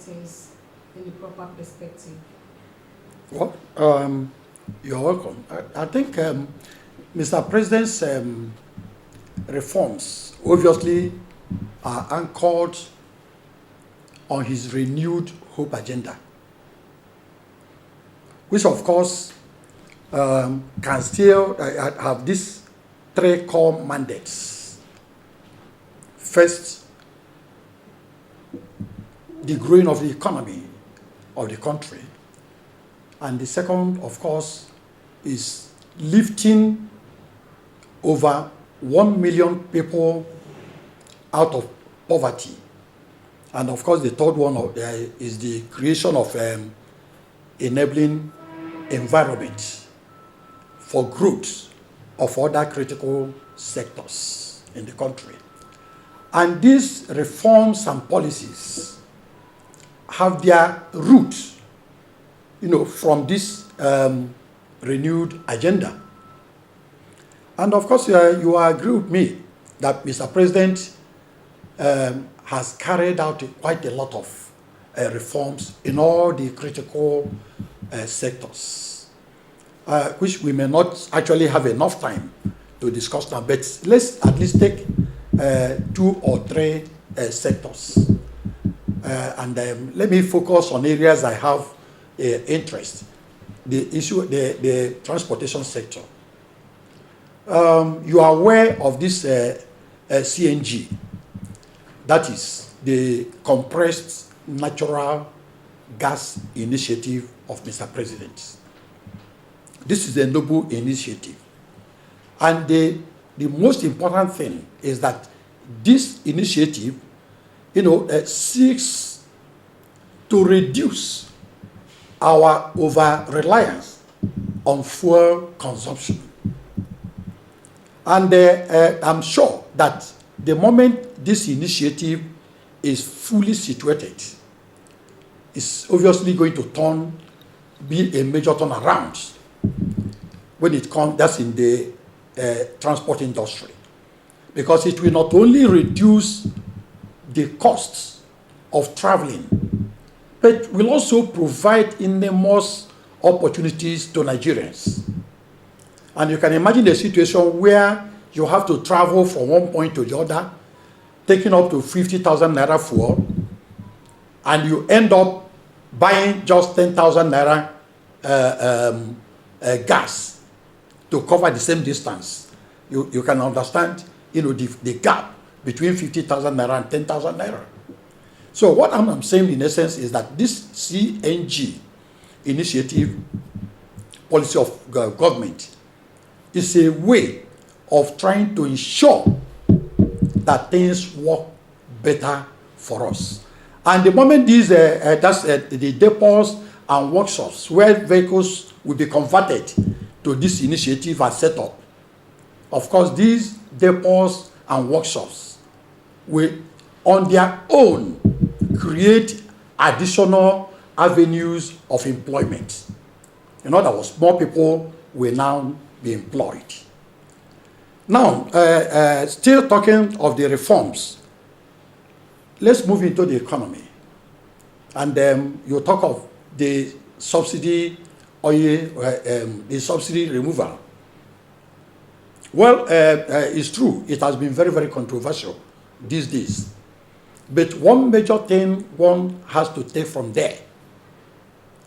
things in the proper perspective? Well, you're welcome. I think Mr. President's reforms obviously are anchored on his renewed hope agenda, which of course can still have these three core mandates. First, the growing of the economy of the country. And the second, of course, is lifting over 1 million people out of poverty. And of course, the third one is the creation of enabling environment for growth of other critical sectors in the country. And these reforms and policies have their roots, from this renewed agenda. And of course, you agree with me that Mr. President has carried out quite a lot of reforms in all the critical sectors, which we may not actually have enough time to discuss now, but let's at least take 2 or 3 sectors. And let me focus on areas I have interest. The transportation sector. You are aware of this CNG, that is the compressed natural gas initiative of Mr. President. This is a noble initiative. And the most important thing is that this initiative, seeks to reduce our over-reliance on fuel consumption. And I'm sure that the moment this initiative is fully situated, it's obviously going to be a major turnaround when it comes, that's in the transport industry. Because it will not only reduce the costs of traveling, but will also provide enormous opportunities to Nigerians. And you can imagine a situation where you have to travel from one point to the other, taking up to 50,000 naira fuel, and you end up buying just 10,000 naira gas to cover the same distance. You can understand, the gap between 50,000 naira and 10,000 naira. So what I'm saying in essence is that this CNG initiative policy of government is a way of trying to ensure that things work better for us. And the moment these, the depots and workshops where vehicles will be converted to this initiative are set up, of course, these depots and workshops will, on their own, create additional avenues of employment. In other words, more people will now be employed. Now, still talking of the reforms, let's move into the economy. And you talk of the subsidy the subsidy removal. Well, it's true, it has been very, very controversial these days. But one major thing one has to take from there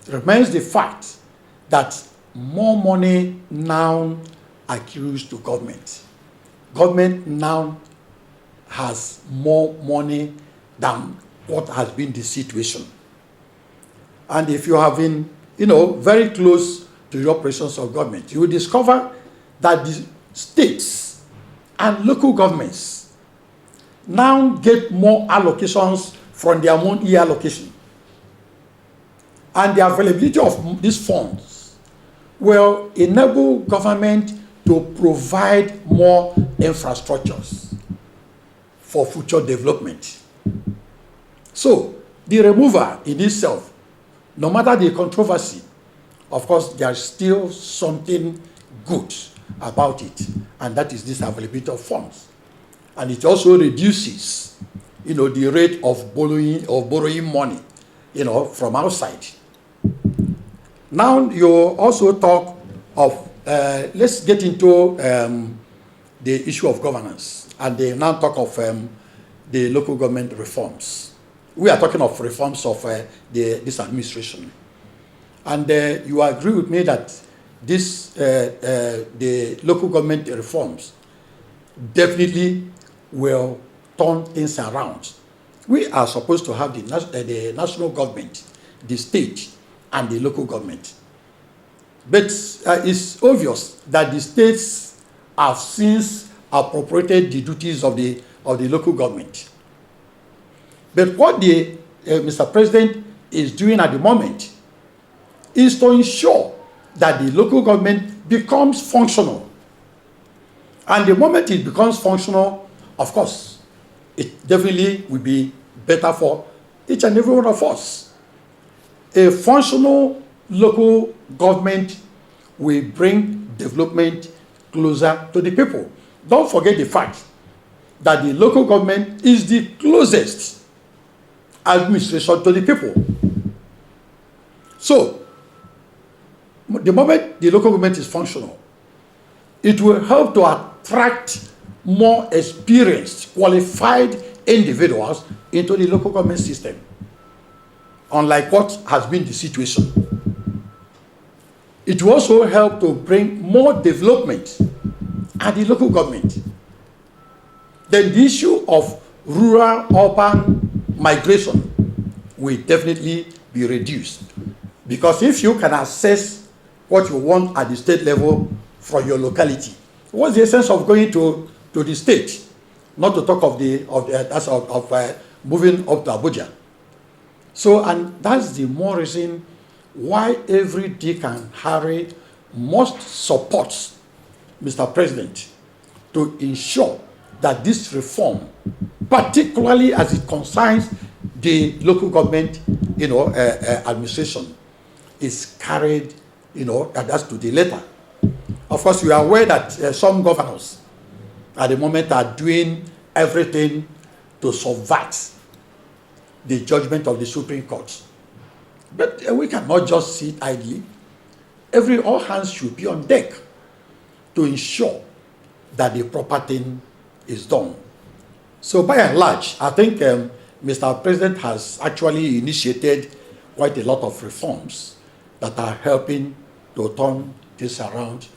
remains the fact that more money now accrues to government. Government now has more money than what has been the situation. And if you have been, very close to the operations of government, you will discover that the states and local governments now get more allocations from their own e-allocation. And the availability of these funds will enable government to provide more infrastructures for future development. So, the removal in itself, no matter the controversy, of course, there's still something good about it, and that is this availability of funds. And it also reduces, the rate of borrowing money from outside. Now you also talk of, let's get into the issue of governance, and they now talk of the local government reforms. We are talking of reforms of this administration. And you agree with me that the local government reforms definitely will turn things around. We are supposed to have the national government, the state, and the local government. But it's obvious that the states have since appropriated the duties of the local government. But what Mr. President is doing at the moment is to ensure that the local government becomes functional. And the moment it becomes functional, of course, it definitely will be better for each and every one of us. A functional local government will bring development closer to the people. Don't forget the fact that the local government is the closest administration to the people. So, the moment the local government is functional, it will help to attract more experienced, qualified individuals into the local government system, unlike what has been the situation. It will also help to bring more development at the local government. Then the issue of rural-urban migration will definitely be reduced. Because if you can assess what you want at the state level from your locality, what's the essence of going to the state? Not to talk of moving up to Abuja. So, and that's the more reason why every Dick and Harry must support Mr. President to ensure that this reform, particularly as it concerns the local government, administration, is carried, that's to the letter. Of course, we are aware that some governors at the moment are doing everything to subvert the judgment of the Supreme Court. But we cannot just sit idly. All hands should be on deck to ensure that the proper thing is done. So by and large, I think Mr. President has actually initiated quite a lot of reforms that are helping to turn this around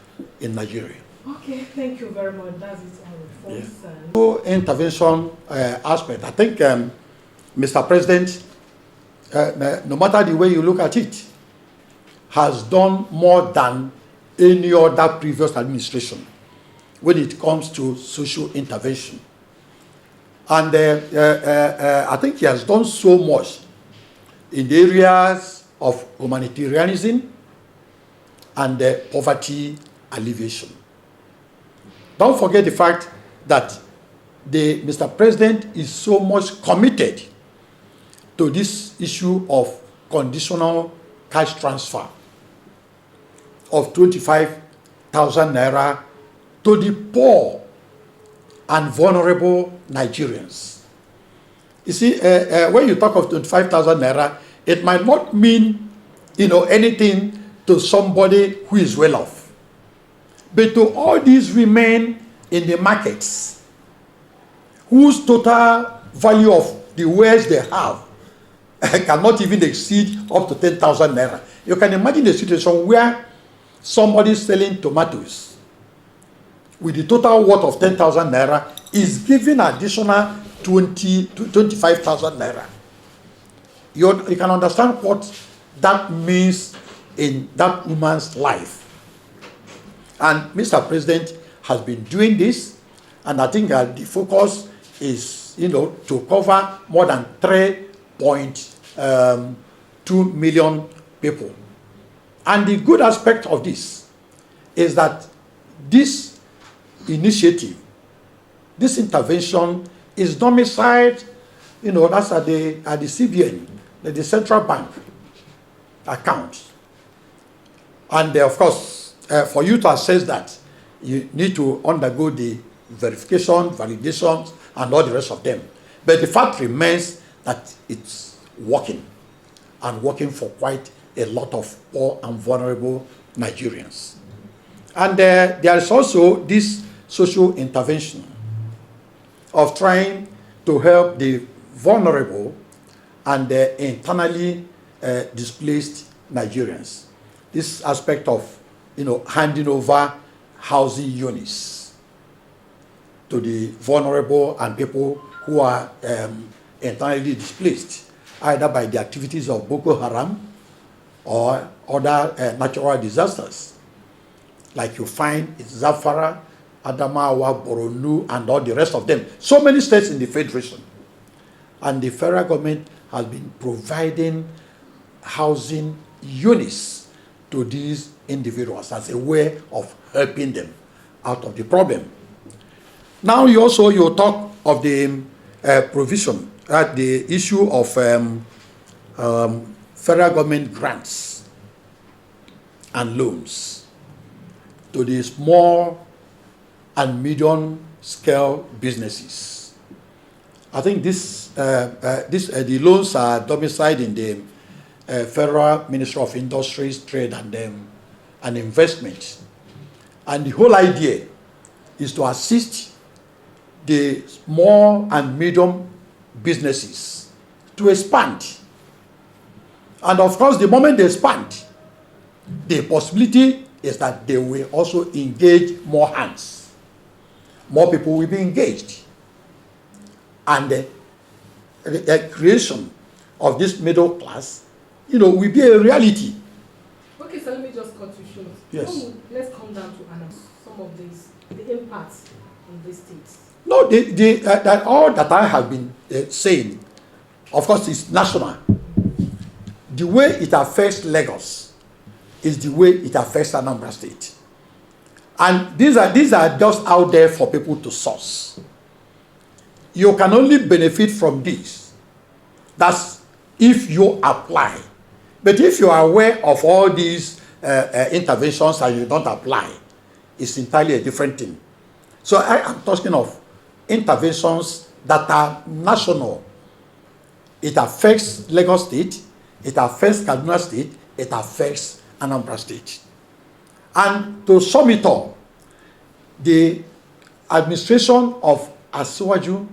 in Nigeria. Okay, thank you very much. That's it on reforms. Yeah. So intervention aspect, I think Mr. President, no matter the way you look at it, has done more than any other previous administration when it comes to social intervention. And I think he has done so much in the areas of humanitarianism and poverty alleviation. Don't forget the fact that Mr. President is so much committed to this issue of conditional cash transfer of 25,000 naira to the poor and vulnerable Nigerians. You see, when you talk of 25,000 naira, it might not mean, anything to somebody who is well off. But to all these women in the markets, whose total value of the wares they have cannot even exceed up to 10,000 naira. You can imagine a situation where somebody is selling tomatoes with the total worth of 10,000 naira is given additional 25,000 naira. You can understand what that means in that woman's life. And Mr. President has been doing this, and I think the focus is, to cover more than 3.2 million people. And the good aspect of this is that this initiative, this intervention is domiciled, that's at the CBN, the central bank account. And of course, for you to assess that, you need to undergo the verification, validations, and all the rest of them. But the fact remains that it's working. and working for quite a lot of poor and vulnerable Nigerians. And there is also this social intervention of trying to help the vulnerable and the internally displaced Nigerians. This aspect of, handing over housing units to the vulnerable and people who are internally displaced, either by the activities of Boko Haram or other natural disasters, like you find in Zamfara, Adamawa, Borno, and all the rest of them. So many states in the Federation. And the federal government has been providing housing units to these individuals as a way of helping them out of the problem. Now you talk of the provision, the issue of federal government grants and loans to the small and medium scale businesses. I think the loans are domiciled in the Federal Ministry of Industries, Trade and Investment. And the whole idea is to assist the small and medium businesses to expand. And of course, the moment they expand, the possibility is that they will also engage more hands. More people will be engaged. And the creation of this middle class, will be a reality. Okay, so let me just cut you short. Yes. Let's come down to some of the impacts in these states. No, all that I have been saying, of course, is national. The way it affects Lagos is the way it affects Anambra State. And these are just out there for people to source. You can only benefit from this. That's if you apply. But if you are aware of all these interventions and you don't apply, it's entirely a different thing. So I am talking of interventions that are national. It affects Lagos State, it affects Kaduna State, it affects Anambra State. And to sum it up, the administration of Asiwaju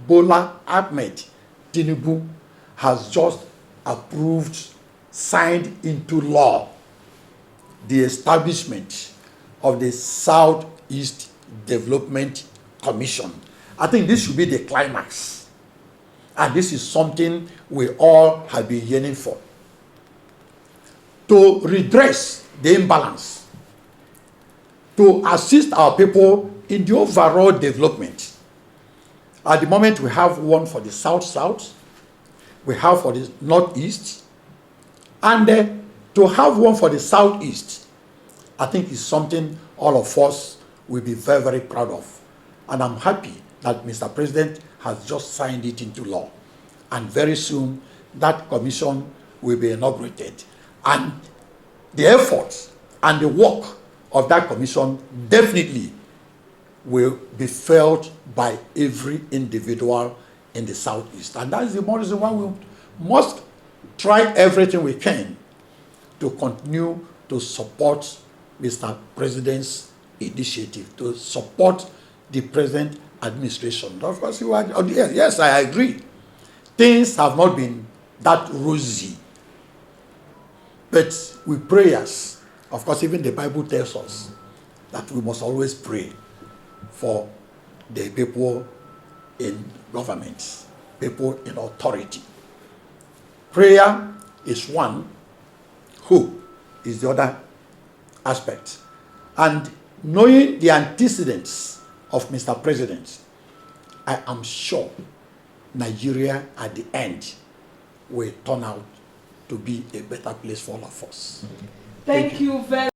Bola Ahmed Tinubu has just approved, signed into law, the establishment of the Southeast Development Commission. I think this should be the climax. And this is something we all have been yearning for. To redress the imbalance, to assist our people in the overall development. At the moment, we have one for the South-South, we have for the Northeast, and to have one for the Southeast, I think is something all of us will be very, very proud of. And I'm happy that Mr. President has just signed it into law. And very soon, that commission will be inaugurated. And the efforts and the work of that commission definitely will be felt by every individual in the Southeast. And that is the more reason why we must try everything we can to continue to support Mr. President's initiative, to support the present administration. Of course, yes, I agree. Things have not been that rosy. But with prayers, of course, even the Bible tells us that we must always pray for the people in government, people in authority. Prayer is one, hope is the other aspect. And knowing the antecedents of Mr. President, I am sure Nigeria at the end will turn out to be a better place for all of us. Thank you very much.